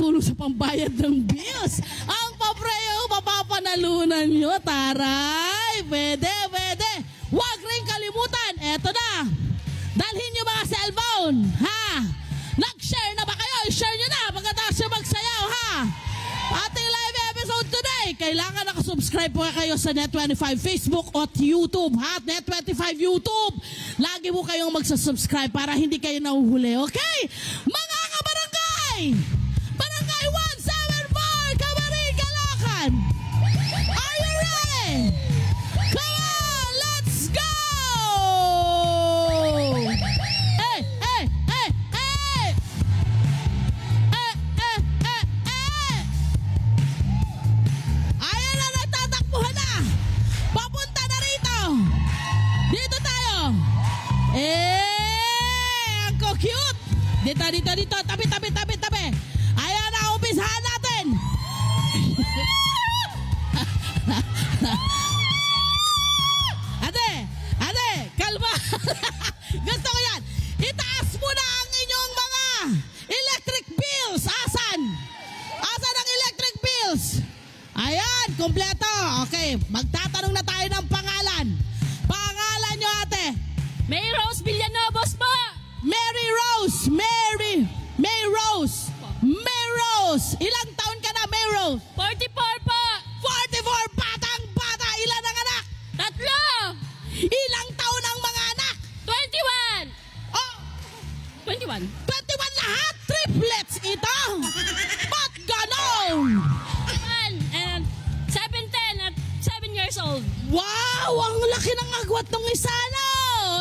makakatulong sa pambayad ng bills. Ang papreo, mapapanalunan nyo. Taray! Pwede, pwede. Huwag rin kalimutan. Eto na. Dalhin nyo mga cellphone. Ha? Nag-share na ba kayo? I-share nyo na pagkatapos nyo magsayaw, ha? Ating live episode today. Kailangan nakasubscribe po kayo sa Net25 Facebook at YouTube, ha? Net25 YouTube. Lagi mo kayong magsasubscribe para hindi kayo nahuhuli, okay? Mga kabarangay! Barangay 174, Camarin, Caloocan. Are you ready? Come on, let's go! Hey, hey, hey, hey! Eh, eh, eh, eh! Ayan na, nagtatakbuhan na! Papunta na rito! Dito tayo! Ang cute! Dito, dito, dito! Tabi, tabi, tabi, tabi! Ayan na, umpisahan natin! Ate, kalma! Gusto ko yan! Itaas mo na ang inyong mga electric bills! Asan? Asan ang electric bills? Ayan, kompleto! Okay, magtatanong na tayo ng pangalan. Pangalan nyo, ate? May Rose Villanobos po! Mary Rose! May Rose! May Rose! Ilang taon ka na, May Rose? 44 po! 44! Batang bata! Ilan ang anak? 3! Ilang taon ang mga anak? 21! Oh! 21? 21 lahat! Triplets ito! Ba't ganon? 1 and 7, 10 at 7 years old. Wow! Ang laki ng agwat ng isa, no?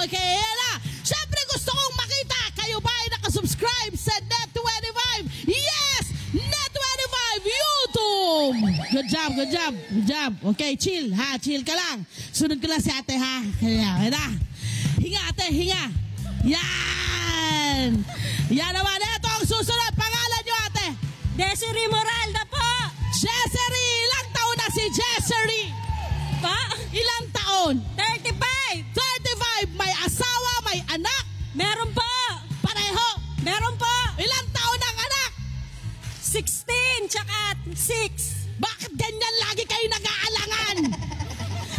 Okay, Ella. Siyempre gusto kong makita. Kayo ba ay nakasubscribe sa Net25? Yes! Net25 YouTube! Good job, good job, good job. Okay, chill, ha? Chill ka lang. Sunod ko lang si ate, ha? Kaya na. Hinga, ate, hinga. Yan! Yan naman. Ito ang susunod. Pangalan nyo, ate? Desiree Moralda po! Jessery! Ilang taon na si Jessery? Pa? Ilang taon? 35! 35! May asawa, may anak? Meron po! Pareho? Meron po! Ilang taon ang anak? 16 tsaka 6. Bakit ganyan lagi kayo nag-aalangan?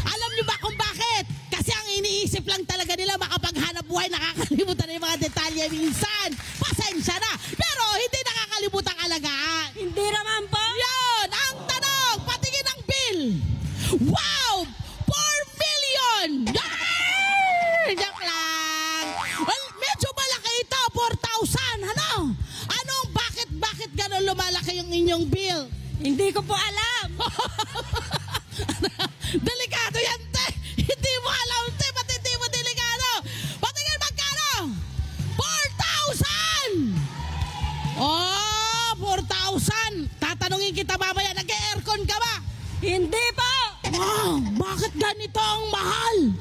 Alam niyo ba kung bakit? Kasi ang iniisip lang talaga nila makapaghanap buhay, nakakalimutan na yung mga detalye minsan. Pasensya na. Pero hindi nakakalimutan alagaan. Hindi naman po! Yan! Ang tanong! Patingin ang bill! Wow! 4 million! Joke lang! Well, medyo malaki ito, 4,000. Ano? Anong bakit gano'n lumalaki yung inyong bill? Hindi ko po alam! Delikado yan, te! Hindi mo alam, te! Ba't hindi mo delikado? Patingin magkano? 4,000! Oh, 4,000! Tatanungin kita mamaya, nag-aircon ka ba? Hindi po! Wow, bakit ganito ang mahal?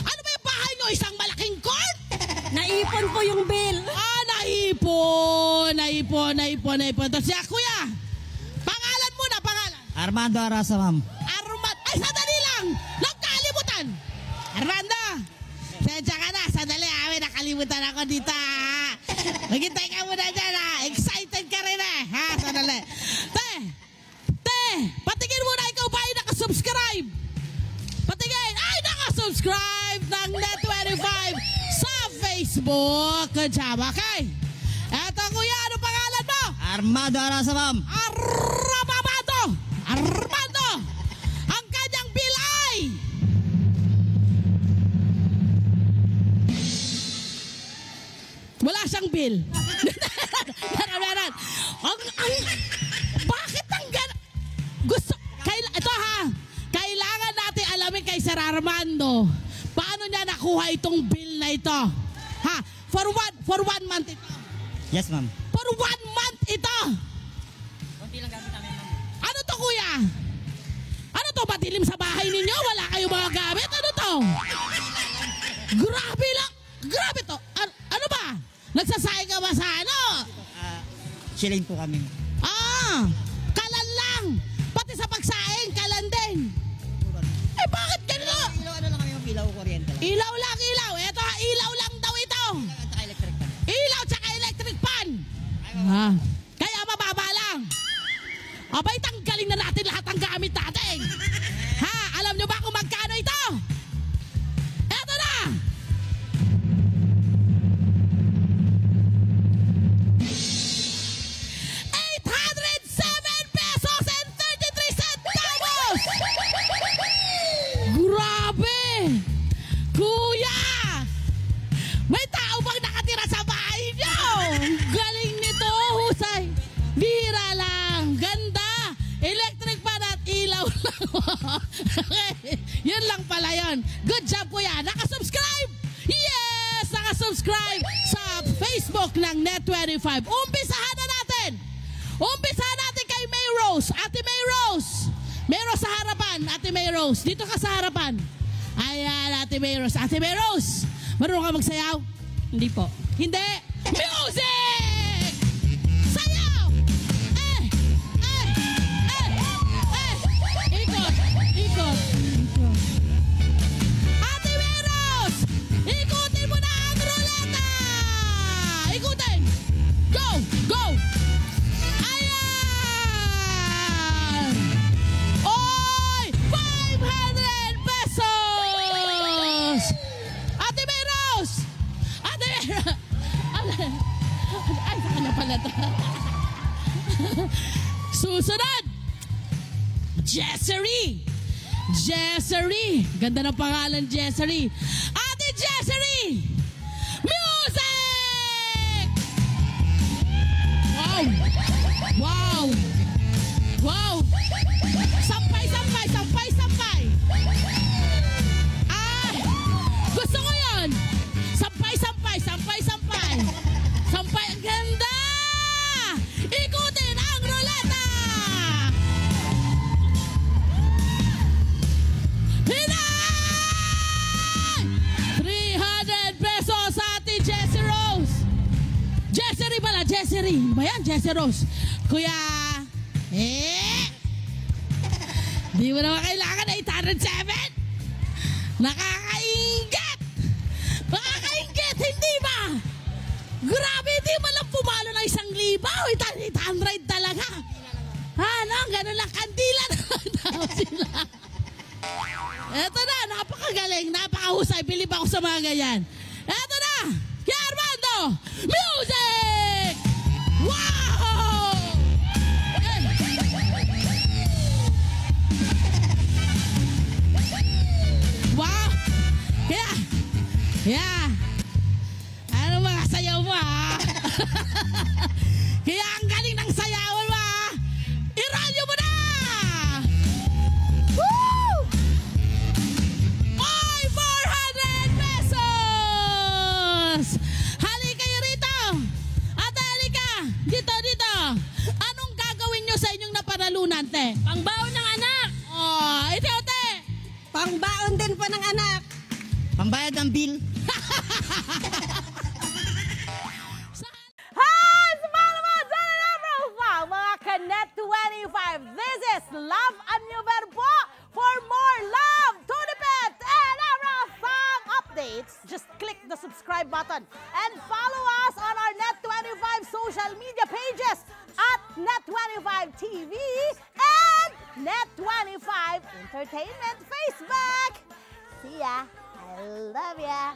Ano ba yung bahay nyo? Isang malaking court? Naipon po yung bill! Ah, naipon. Tapos siya, kuya, pangalan muna, pangalan. Armando Arasa, ma'am. Ay, sandali lang! Nagkalimutan! Armando! Sensya ka na, sandali, nakalimutan ako dito, ha? Maghintay ka muna dyan, ha? Excited ka rin, ha? Sandali. Te, patingin muna, ikaw ba ay nakasubscribe? Patingin, ay, nakasubscribe ng Net25 sa Facebook. Good job, okay? Eto, kuya, ano pangalan mo? Armando Arasa, ma'am. Armando! Ang kanyang bill ay... Wala siyang bill. Meron. Bakit ang gusto... Ito ha, kailangan natin alamin kay Sir Armando paano niya nakuha itong bill na ito. Ha? For one month ito. Yes, ma'am. For 1 month ito. Konti lang gamit namin, ma'am. Ano to, kuya? Ano to? Madilim sa bahay ninyo? Wala kayong mga gamit? Ano to? Grabe lang. Grabe to. Ano ba? Nagsasayang ka ba sa ano? Chilling po kami. Kalan lang. Pati sa pagsaing, kalan din. Eh, bakit ganito? Ilaw, ano lang kami, ma'am? Ilaw, kuryente lang. Ilaw lang, ilaw. Eto, ilaw lang daw ito. Tsaka electric pan. Ilaw tsaka electric pan. Kaya mababa lang. ng Net25. Umpisahan na natin! Umpisahan natin kay May Rose. Ate May Rose. May Rose sa harapan. Ate May Rose. Dito ka sa harapan. Ayan, Ate May Rose. Ate May Rose. Marunong ka magsayaw? Hindi po. Hindi. Music! Sayaw! Ikot. Ikot. Ate May Rose! Ikutin mo na ang ruleta! Ikutin! Go! Go! Ayan! Oy! 500 pesos! Ate May Rose! Ate May Rose! Ay, sa kanya pala to. Susunod! Jessery! Jessery! Ganda ng pangalan, Jessery. Ate Jessery! Music! Wow! Wow! Wow! Sampay, sampay, sampay, sampay! Ay! Gusto ko yun! Sampay, sampay, sampay, sampay! Sampay, ang ganda! Ikutin ang ruleta! Hinay! 300 pesos sa ating Jessie Rose. Jessery pala, Jessery. Ba yan, Jessie Rose? Kuya, di mo naman kailangan na 807. Nakakaingit! Nakakaingit, hindi ba? Grabe, hindi mo lang pumalo ng 1,000. 800 talaga. Ano, ganun lang, kandila naman daw sila. Eto na, napakagaling, napakahusay. Bilib ako sa mga ganyan. Eto na, kaya Armando, music! Wow! Wow! Kaya, ano mga sayaw mo ha? Kaya ang galing ng sayawan mo ha? Iralyo mo na! Woo! Oy, 400 pesos! Hali kayo rito! Ate, halika! Dito, dito! Anong gagawin nyo sa inyong napanalunan, te? Pangbaon ng anak! Oh, ito, te! Pangbaon din po ng anak. Pambayad ng bill. Hi! Sumalama sa Profile, mga Kanet25. This is Love Anyover po. For more love, Tunipet, and Arafang updates, just click the subscribe button and follow us on our Net25 social media pages at Net25 TV and Net25 Entertainment Facebook. See ya. I love ya.